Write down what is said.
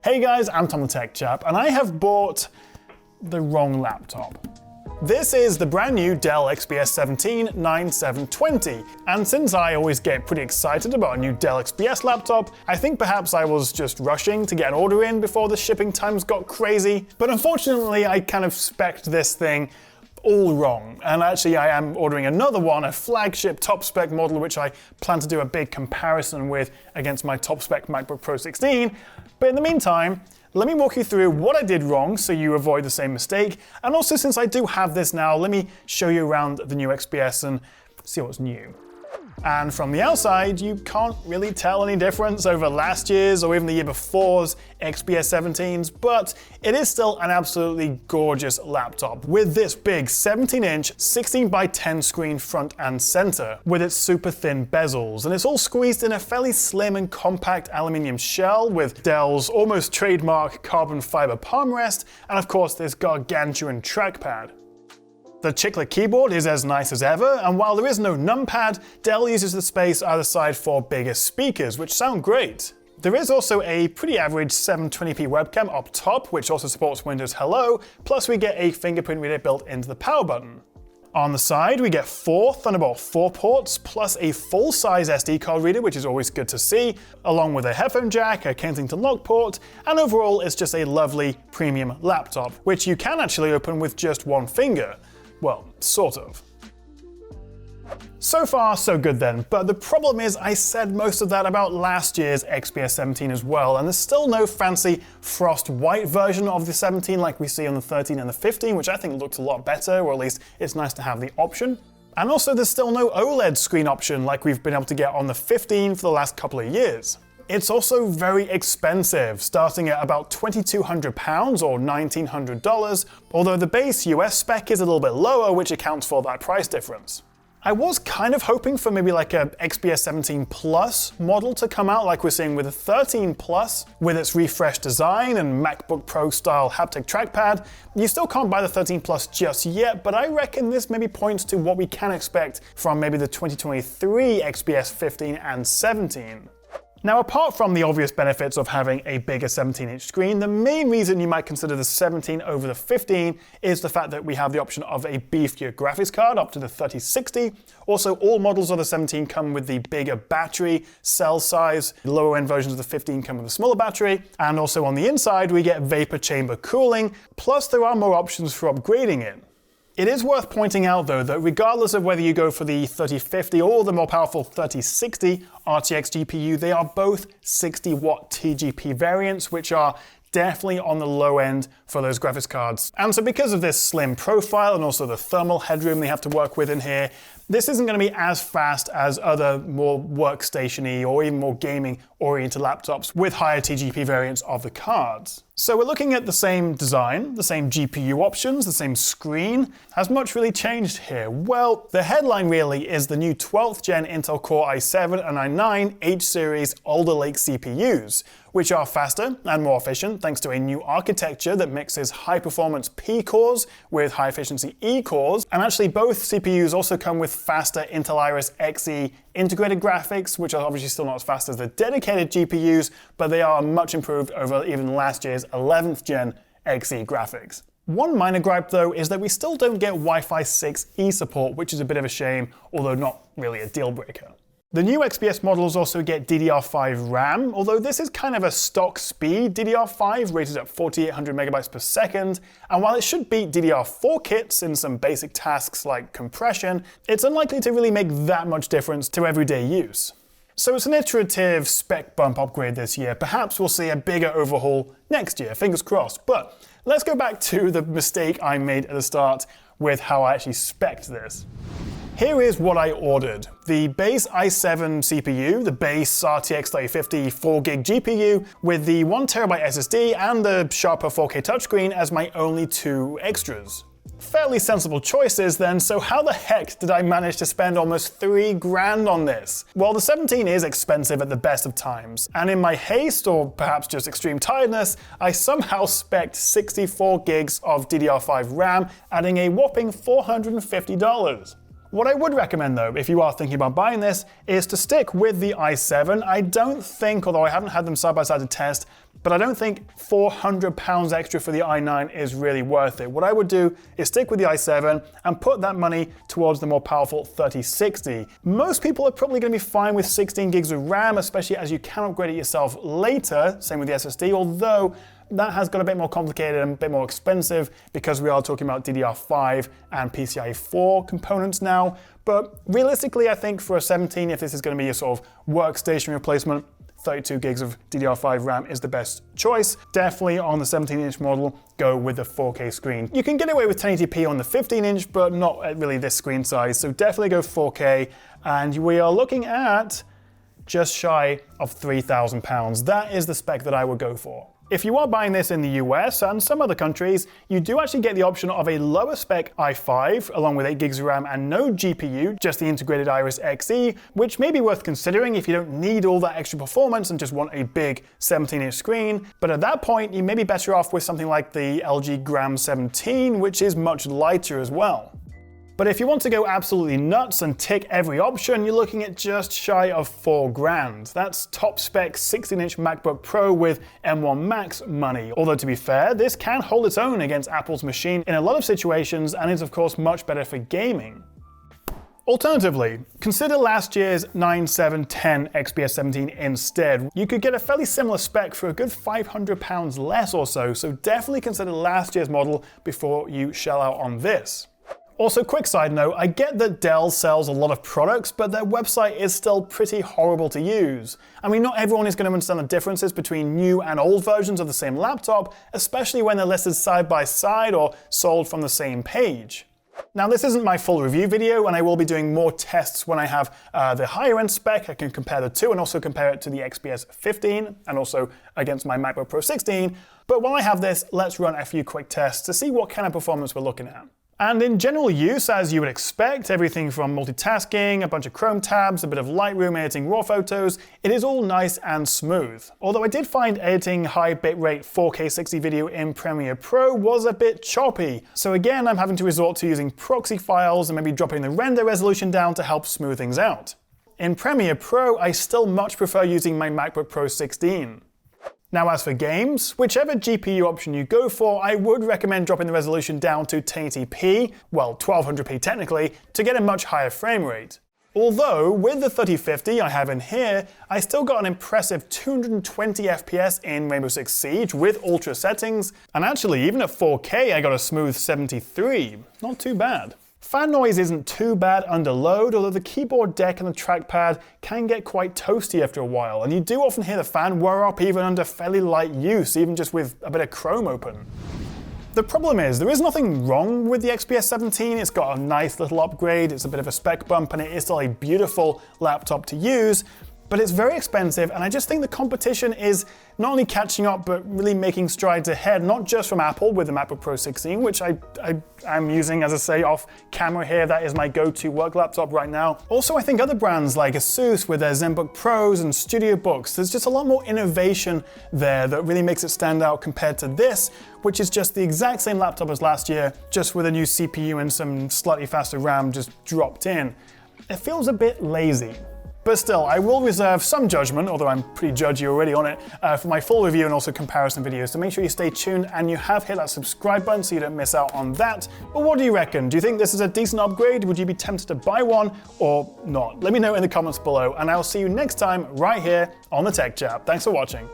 Hey guys, I'm Tom the Tech Chap, and I have bought the wrong laptop. This is the brand new Dell XPS 17-9720, and since I always get pretty excited about a new Dell XPS laptop, I think perhaps I was just rushing to get an order in before the shipping times got crazy, but unfortunately I kind of spec'd this thing all wrong. And actually I am ordering another one, a flagship top spec model, which I plan to do a big comparison with against my top spec MacBook Pro 16. But in the meantime, let me walk you through what I did wrong so you avoid the same mistake. And also, since I do have this now, let me show you around the new XPS and see what's new. And from the outside, you can't really tell any difference over last year's or even the year before's XPS 17s, but it is still an absolutely gorgeous laptop with this big 17-inch 16:10 screen front and center with its super thin bezels. And it's all squeezed in a fairly slim and compact aluminium shell with Dell's almost trademark carbon fiber palm rest, and of course this gargantuan trackpad. The chiclet keyboard is as nice as ever, and while there is no numpad, Dell uses the space either side for bigger speakers, which sound great. There is also a pretty average 720p webcam up top, which also supports Windows Hello, plus we get a fingerprint reader built into the power button. On the side, we get 4 Thunderbolt 4 ports, plus a full-size SD card reader, which is always good to see, along with a headphone jack, a Kensington lock port, and overall it's just a lovely premium laptop, which you can actually open with just one finger. Well, sort of. So far, so good then, but the problem is I said most of that about last year's XPS 17 as well, and there's still no fancy frost white version of the 17 like we see on the 13 and the 15, which I think looks a lot better, or at least it's nice to have the option. And also there's still no OLED screen option like we've been able to get on the 15 for the last couple of years. It's also very expensive, starting at about £2,200 or $1,900, although the base US spec is a little bit lower, which accounts for that price difference. I was kind of hoping for maybe like a XPS 17 Plus model to come out like we're seeing with the 13 Plus, with its refreshed design and MacBook Pro style haptic trackpad. You still can't buy the 13 Plus just yet, but I reckon this maybe points to what we can expect from maybe the 2023 XPS 15 and 17. Now, apart from the obvious benefits of having a bigger 17-inch screen, the main reason you might consider the 17 over the 15 is the fact that we have the option of a beefier graphics card up to the 3060. Also, all models of the 17 come with the bigger battery cell size. The lower-end versions of the 15 come with a smaller battery. And also on the inside, we get vapor chamber cooling, plus there are more options for upgrading it. It is worth pointing out though that regardless of whether you go for the 3050 or the more powerful 3060 RTX GPU, they are both 60-watt TGP variants, which are definitely on the low end for those graphics cards. And so because of this slim profile and also the thermal headroom they have to work with in here, this isn't going to be as fast as other more workstation-y or even more gaming-oriented laptops with higher TGP variants of the cards. So we're looking at the same design, the same GPU options, the same screen. Has much really changed here? Well, the headline really is the new 12th gen Intel Core i7 and i9 H-series Alder Lake CPUs, which are faster and more efficient thanks to a new architecture that mixes high-performance P cores with high-efficiency E cores. And actually both CPUs also come with faster Intel Iris Xe integrated graphics, which are obviously still not as fast as the dedicated GPUs, but they are much improved over even last year's 11th gen Xe graphics. One minor gripe though is that we still don't get Wi-Fi 6E support, which is a bit of a shame, although not really a deal breaker. The new XPS models also get DDR5 RAM, although this is kind of a stock speed DDR5 rated at 4800 megabytes per second, and while it should beat DDR4 kits in some basic tasks like compression, it's unlikely to really make that much difference to everyday use. So it's an iterative spec bump upgrade this year. Perhaps we'll see a bigger overhaul next year, fingers crossed. But let's go back to the mistake I made at the start with how I actually spec'd this. Here is what I ordered. The base i7 CPU, the base RTX 3050 4GB GPU, with the 1TB SSD and the sharper 4K touchscreen as my only two extras. Fairly sensible choices then, so how the heck did I manage to spend almost $3,000 on this? Well, the 17 is expensive at the best of times, and in my haste, or perhaps just extreme tiredness, I somehow spec'd 64 gigs of DDR5 RAM, adding a whopping $450. What I would recommend though, if you are thinking about buying this, is to stick with the i7. I don't think, although I haven't had them side by side to test, but I don't think £400 extra for the i9 is really worth it. What I would do is stick with the i7 and put that money towards the more powerful 3060. Most people are probably going to be fine with 16 gigs of RAM, especially as you can upgrade it yourself later, same with the SSD, although that has got a bit more complicated and a bit more expensive because we are talking about DDR5 and PCIe 4 components now. But realistically, I think for a 17, if this is going to be a sort of workstation replacement, 32 gigs of DDR5 RAM is the best choice. Definitely on the 17-inch model, go with the 4K screen. You can get away with 1080p on the 15-inch, but not at really this screen size, so definitely go 4K. And we are looking at just shy of £3,000. That is the spec that I would go for. If you are buying this in the US and some other countries, you do actually get the option of a lower spec i5 along with 8 gigs of RAM and no GPU, just the integrated Iris Xe, which may be worth considering if you don't need all that extra performance and just want a big 17-inch screen. But at that point, you may be better off with something like the LG Gram 17, which is much lighter as well. But if you want to go absolutely nuts and tick every option, you're looking at just shy of $4,000. That's top spec 16-inch MacBook Pro with M1 Max money. Although to be fair, this can hold its own against Apple's machine in a lot of situations and is of course much better for gaming. Alternatively, consider last year's 9710 XPS 17 instead. You could get a fairly similar spec for a good £500 less or so, so definitely consider last year's model before you shell out on this. Also, quick side note, I get that Dell sells a lot of products, but their website is still pretty horrible to use. I mean, not everyone is going to understand the differences between new and old versions of the same laptop, especially when they're listed side by side or sold from the same page. Now, this isn't my full review video, and I will be doing more tests when I have the higher end spec. I can compare the two and also compare it to the XPS 15 and also against my MacBook Pro 16. But while I have this, let's run a few quick tests to see what kind of performance we're looking at. And in general use, as you would expect, everything from multitasking, a bunch of Chrome tabs, a bit of Lightroom editing raw photos, it is all nice and smooth. Although I did find editing high bitrate 4K 60 video in Premiere Pro was a bit choppy. So again, I'm having to resort to using proxy files and maybe dropping the render resolution down to help smooth things out. In Premiere Pro, I still much prefer using my MacBook Pro 16. Now as for games, whichever GPU option you go for, I would recommend dropping the resolution down to 1080p, well 1200p technically, to get a much higher frame rate. Although, with the 3050 I have in here, I still got an impressive 220 FPS in Rainbow Six Siege with ultra settings, and actually even at 4K I got a smooth 73, not too bad. Fan noise isn't too bad under load, although the keyboard deck and the trackpad can get quite toasty after a while, and you do often hear the fan whir up even under fairly light use, even just with a bit of Chrome open. The problem is, there is nothing wrong with the XPS 17, it's got a nice little upgrade, it's a bit of a spec bump, and it is still a beautiful laptop to use, but it's very expensive, and I just think the competition is not only catching up, but really making strides ahead, not just from Apple with the MacBook Pro 16, which I'm using, as I say, off camera here. That is my go-to work laptop right now. Also, I think other brands like Asus with their ZenBook Pros and Studio Books, there's just a lot more innovation there that really makes it stand out compared to this, which is just the exact same laptop as last year, just with a new CPU and some slightly faster RAM just dropped in. It feels a bit lazy. But still, I will reserve some judgment, although I'm pretty judgy already on it, for my full review and also comparison videos. So make sure you stay tuned and you have hit that subscribe button so you don't miss out on that. But what do you reckon? Do you think this is a decent upgrade? Would you be tempted to buy one or not? Let me know in the comments below, and I'll see you next time right here on the Tech Chat. Thanks for watching.